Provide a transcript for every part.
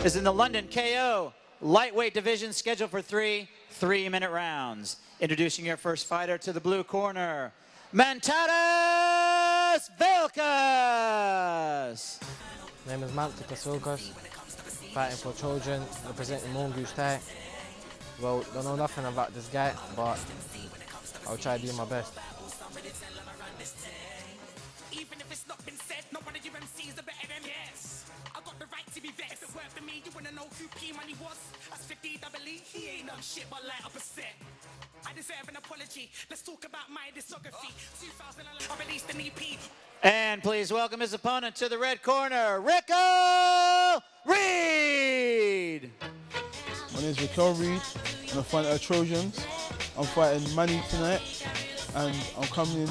is in the London KO lightweight division, scheduled for 3 3-minute rounds. Introducing your first fighter to the blue corner, Vilkas! My name is Vilkas, fighting for Trojan, representing Mongoose Thai. Well, don't know nothing about this guy, but I'll try to do my best. Even if it's not been said, no one of you MCs are better than yes. I got the right to be vexed. If it weren't for me, you wanna know who P-Money was? That's 50 doubly. He ain't done shit but light up a set. I deserve an apology. Let's talk about my discography. 2011, I released an EP. And please welcome his opponent to the red corner, Reid. My name is Reid. I'm a fighter of Trojans. I'm fighting Manny tonight, and I'm coming in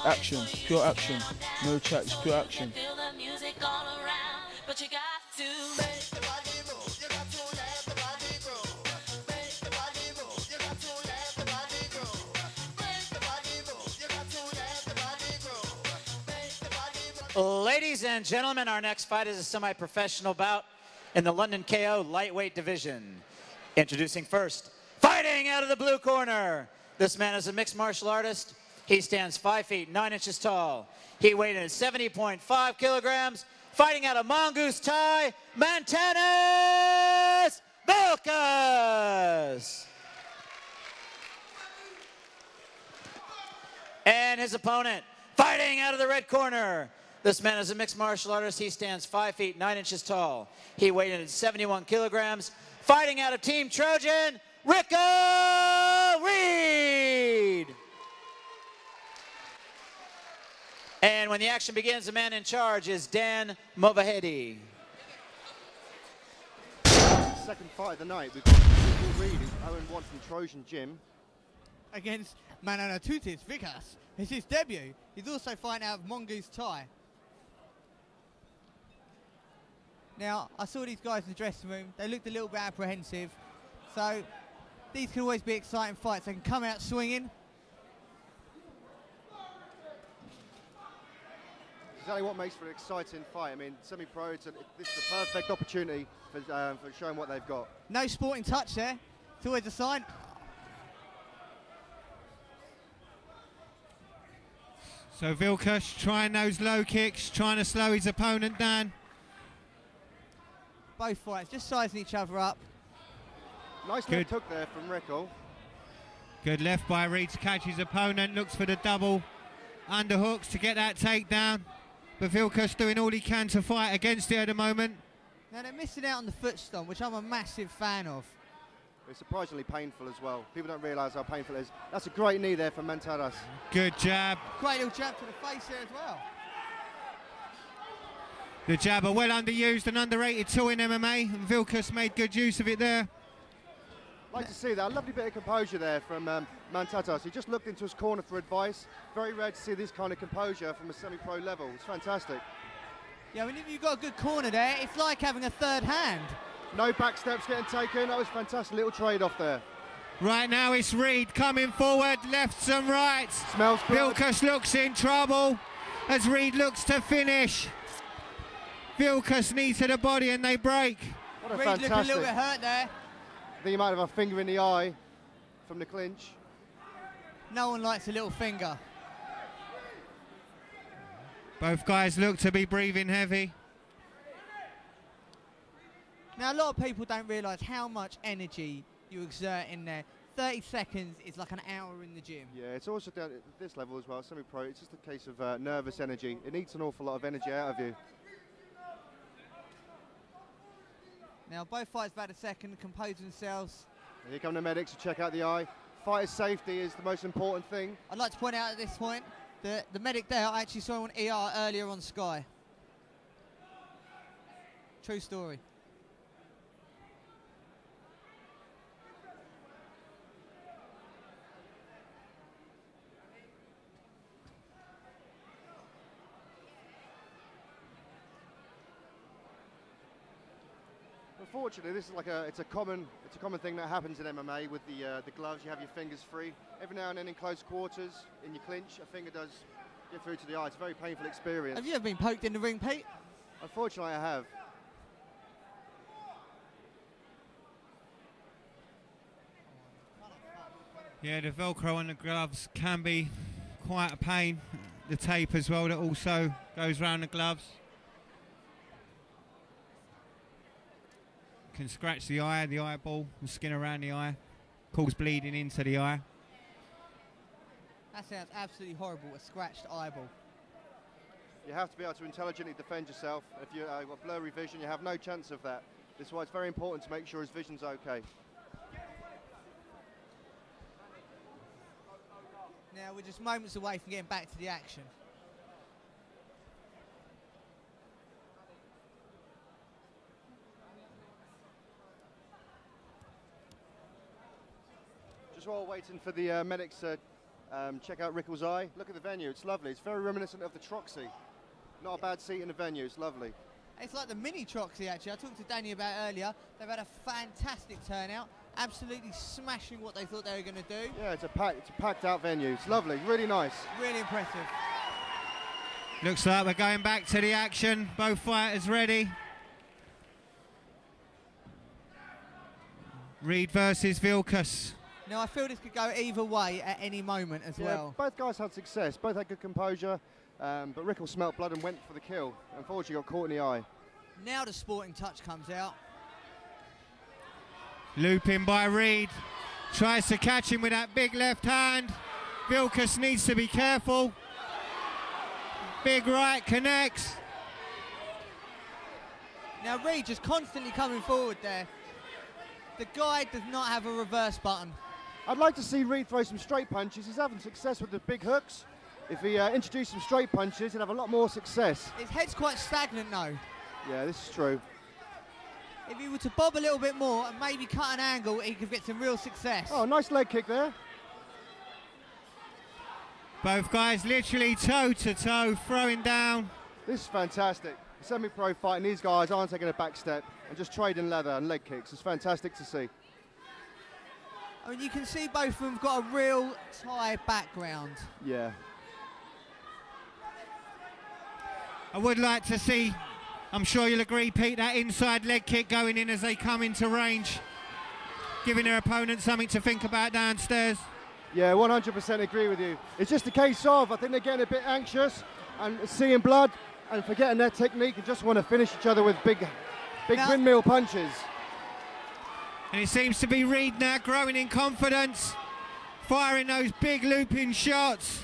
action, pure action, no chat, just pure action. Ladies and gentlemen, our next fight is a semi-professional bout in the London KO lightweight division. Introducing first, fighting out of the blue corner. This man is a mixed martial artist. He stands 5 feet 9 inches tall. He weighed in at 70.5 kilograms. Fighting out of Mongoose Thai, Vilkas! And his opponent, fighting out of the red corner. This man is a mixed martial artist. He stands 5 feet 9 inches tall. He weighed in at 71 kilograms. Fighting out of Team Trojan, Reid. And when the action begins, the man in charge is Dan Movahedi. Second fight of the night, we've got Reid, who's 0-1 from Trojan Gym. Against Mananatutis Vilkas. It's his debut. He's also fighting out of Mongoose Thai. Now, I saw these guys in the dressing room. They looked a little bit apprehensive. So, these can always be exciting fights. They can come out swinging. Exactly what makes for an exciting fight. I mean, semi-pro, this is the perfect opportunity for showing what they've got. No sporting touch there. It's always a sign. So Vilkas trying those low kicks, trying to slow his opponent down. Both fights just sizing each other up. Nice left hook there from Rickle. Good left by Reid to catch his opponent. Looks for the double underhooks to get that takedown. But Vilkas doing all he can to fight against it at the moment. Now they're missing out on the foot stomp, which I'm a massive fan of. It's surprisingly painful as well. People don't realise how painful it is. That's a great knee there from Mantaras. Good jab. Great little jab to the face there as well. The jab, a well underused and underrated tool in MMA, and Vilkas made good use of it there. I'd like to see that. A lovely bit of composure there from Mantaras. He just looked into his corner for advice. Very rare to see this kind of composure from a semi-pro level. It's fantastic. Yeah, I mean, if you've got a good corner there, it's like having a third hand. No back steps getting taken. That was fantastic little trade-off there. Right now it's Reid coming forward, lefts and rights. Smells good. Vilkas looks in trouble as Reid looks to finish. Vilkas knee to the body and they break. What a Reid fantastic. looking a little bit hurt there. I think he might have a finger in the eye from the clinch. No one likes a little finger. Both guys look to be breathing heavy. Now, a lot of people don't realise how much energy you exert in there. 30 seconds is like an hour in the gym. Yeah, it's also down at this level as well, semi-pro. It's just a case of nervous energy. It needs an awful lot of energy out of you. Now, both fighters have had a second, compose themselves. Here come the medics to check out the eye. Fighter's safety is the most important thing. I'd like to point out at this point that the medic there, I actually saw him on ER earlier on Sky. True story. Unfortunately, this is like it's a common thing that happens in MMA with the gloves. You have your fingers free. Every now and then in close quarters, in your clinch, a finger does get through to the eye. It's a very painful experience. Have you ever been poked in the ring, Pete? Unfortunately, I have. Yeah, the Velcro on the gloves can be quite a pain. The tape as well that also goes around the gloves. Can scratch the eyeball, and skin around the eye. Cause bleeding into the eye. That sounds absolutely horrible, a scratched eyeball. You have to be able to intelligently defend yourself. If you've got blurry vision, you have no chance of that. This is why it's very important to make sure his vision's okay. Now we're just moments away from getting back to the action. Just while waiting for the medics to check out Rickle's eye, look at the venue, it's lovely. It's very reminiscent of the Troxy. Not a bad seat in the venue, it's lovely. It's like the mini Troxy actually. I talked to Danny about it earlier. They've had a fantastic turnout, absolutely smashing what they thought they were going to do. Yeah, it's a packed out venue. It's lovely, really nice. Really impressive. Looks like we're going back to the action. Both fighters ready. Reid versus Vilkas. Now I feel this could go either way at any moment as well. Both guys had success, both had good composure, but Rickle smelt blood and went for the kill. Unfortunately got caught in the eye. Now the sporting touch comes out. Looping by Reid. Tries to catch him with that big left hand. Vilkas needs to be careful. Big right connects. Now Reid just constantly coming forward there. The guy does not have a reverse button. I'd like to see Reid throw some straight punches. He's having success with the big hooks. If he introduced some straight punches, he'd have a lot more success. His head's quite stagnant though. Yeah, this is true. If he were to bob a little bit more and maybe cut an angle, he could get some real success. Oh, nice leg kick there. Both guys literally toe to toe, throwing down. This is fantastic. A semi-pro fight, and these guys aren't taking a back step and just trading leather and leg kicks. It's fantastic to see. I mean, you can see both of them got a real Thai background. Yeah. I would like to see, I'm sure you'll agree, Pete, that inside leg kick going in as they come into range, giving their opponent something to think about downstairs. Yeah, 100% agree with you. It's just a case of, I think they're getting a bit anxious and seeing blood and forgetting their technique and just want to finish each other with big windmill punches. And it seems to be Reid now growing in confidence, firing those big looping shots.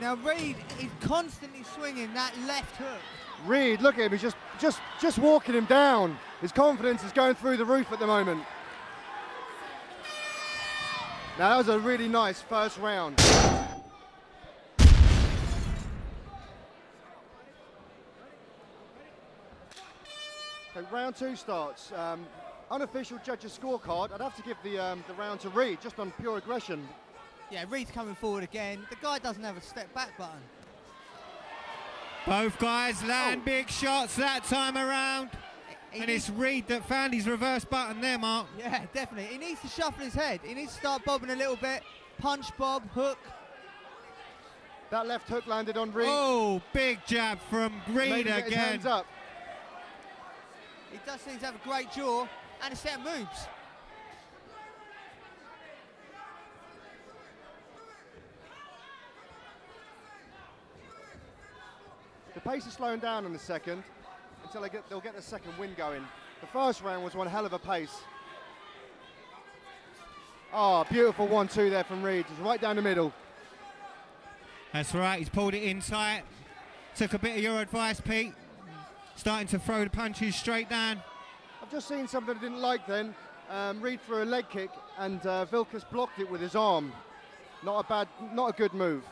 Now Reid is constantly swinging that left hook. Reid, look at him, he's just walking him down. His confidence is going through the roof at the moment. Now that was a really nice first round. Okay, round two starts. Unofficial judges' scorecard. I'd have to give the round to Reid just on pure aggression. Yeah, Reid's coming forward again. The guy doesn't have a step back button. Both guys land big shots that time around. And it's Reid that found his reverse button there, Mark. Yeah, definitely. He needs to shuffle his head. He needs to start bobbing a little bit. Punch, bob, hook. That left hook landed on Reid. Oh, big jab from Reid again. His hands up. He does seem to have a great jaw and a set of moves. The pace is slowing down in the second until they'll get the second wind going. The first round was one hell of a pace. Oh, beautiful 1-2 there from Reid, just right down the middle. That's right, he's pulled it in tight. Took a bit of your advice, Pete. Starting to throw the punches straight down. I've just seen something I didn't like then. Reid threw a leg kick and Vilkas blocked it with his arm. Not a good move.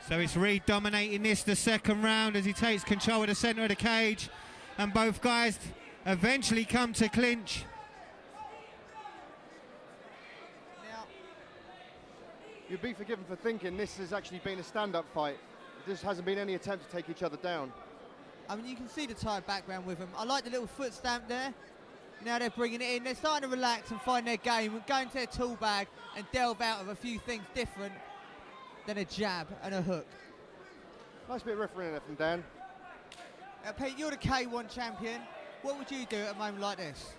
So it's Reid dominating this the second round as he takes control of the centre of the cage, and both guys eventually come to clinch. Now, you'd be forgiven for thinking this has actually been a stand-up fight. There just hasn't been any attempt to take each other down. I mean, you can see the Thai background with them. I like the little foot stamp there. Now they're bringing it in. They're starting to relax and find their game, go into their tool bag and delve out of a few things different than a jab and a hook. Nice bit of refereeing there from Dan. Pete, you're the K1 champion. What would you do at a moment like this?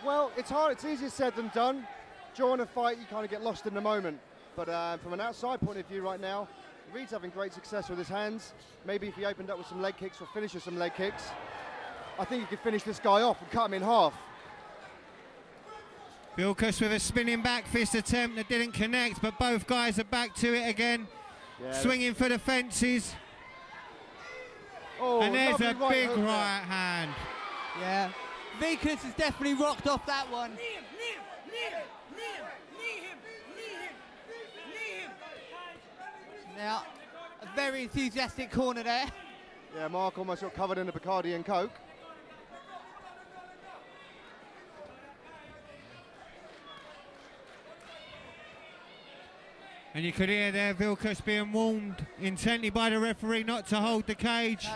Well, it's hard. It's easier said than done. During a fight, you kind of get lost in the moment. But from an outside point of view right now, Reid's having great success with his hands. Maybe if he opened up with some leg kicks or finished with some leg kicks, I think he could finish this guy off and cut him in half. Vilkas with a spinning back fist attempt that didn't connect, but both guys are back to it again. Yeah, swinging for the fences. Oh, and there's a big right hand. Yeah, Vilkas has definitely rocked off that one. Now, a very enthusiastic corner there. Yeah, Mark almost got covered in the Bacardi and Coke. And you could hear there Vilkas being warned intently by the referee not to hold the cage.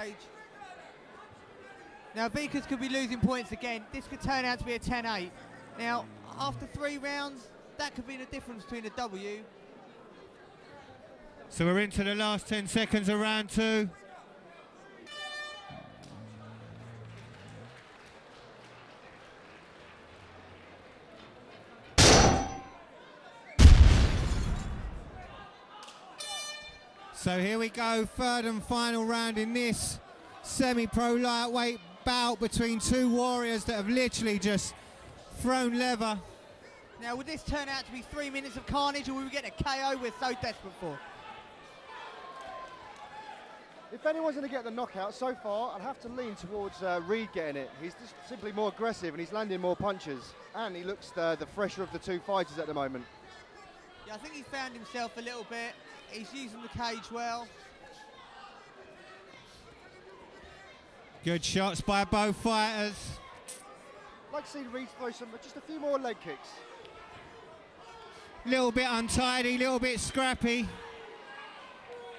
Now Vilkas could be losing points again. This could turn out to be a 10-8. Now, after 3 rounds, that could be the difference between a W. So we're into the last 10 seconds of round 2. So here we go, third and final round in this semi-pro lightweight bout between 2 warriors that have literally just thrown leather. Now, would this turn out to be 3 minutes of carnage, or will we get a KO we're so desperate for? If anyone's going to get the knockout so far, I'd have to lean towards Reid getting it. He's just simply more aggressive and he's landing more punches. And he looks the fresher of the 2 fighters at the moment. Yeah, I think he's found himself a little bit. He's using the cage well. Good shots by both fighters. I'd like to see Reid throw just a few more leg kicks. Little bit untidy, little bit scrappy.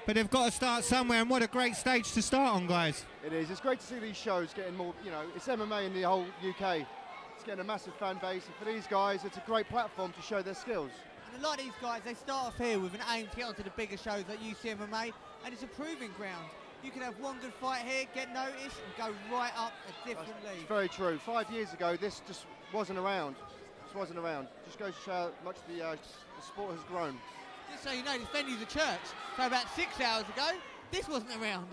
But they've got to start somewhere, and what a great stage to start on, guys. It is. It's great to see these shows getting more, you know, it's MMA in the whole UK. It's getting a massive fan base, and for these guys, it's a great platform to show their skills. And a lot of these guys, they start off here with an aim to get onto the bigger shows like UCMMA, and it's a proving ground. You can have one good fight here, get noticed, and go right up a different league. It's very true. 5 years ago, this just wasn't around. Just goes to show how much the sport has grown. Just so you know, this venue's a church. So about 6 hours ago, this wasn't around.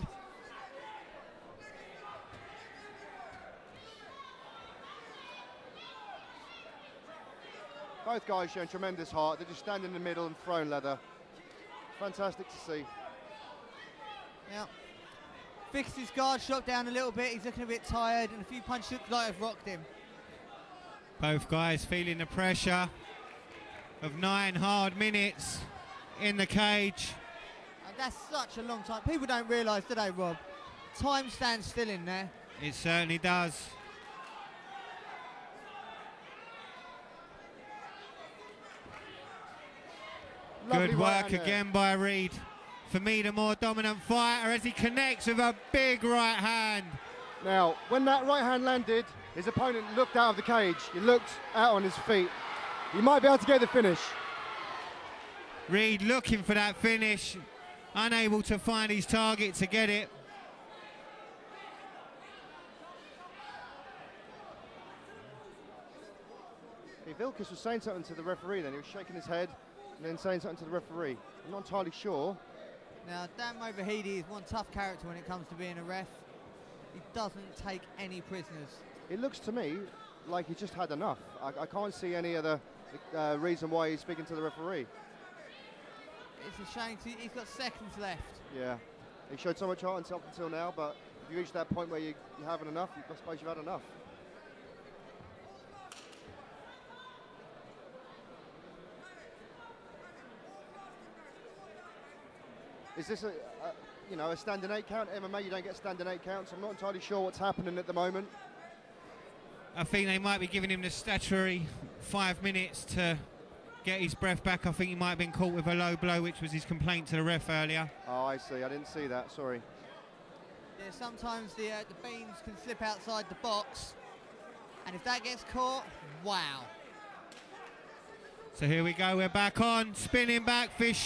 Both guys showing tremendous heart. They're just standing in the middle and throwing leather. Fantastic to see. Now, Vilkas' guard shot down a little bit. He's looking a bit tired, and a few punches look like have rocked him. Both guys feeling the pressure of 9 hard minutes in the cage. And that's such a long time. People don't realise, do they, Rob? Time stands still in there. It certainly does. Lovely Good right work hand again by Reid. For me, the more dominant fighter as he connects with a big right hand. Now, when that right hand landed, his opponent looked out of the cage. He looked out on his feet. He might be able to get the finish. Reid looking for that finish, unable to find his target to get it. Hey, Vilkas was saying something to the referee then. He was shaking his head and then saying something to the referee. I'm not entirely sure. Now, Dan Movahedi is one tough character when it comes to being a ref. He doesn't take any prisoners. It looks to me like he just had enough. I can't see any other reason why he's speaking to the referee. It's a shame. He's got seconds left. Yeah, he showed so much heart up until now, but if you reach that point where you're having enough, I suppose you've had enough. Is this a standing 8 count? MMA, you don't get standing 8 counts. I'm not entirely sure what's happening at the moment. I think they might be giving him the statutory 5 minutes to get his breath back. I think he might have been caught with a low blow, which was his complaint to the ref earlier. Oh, I see. I didn't see that. Sorry. Yeah, sometimes the beams can slip outside the box, and if that gets caught, wow. So here we go. We're back on. Spinning back, fish.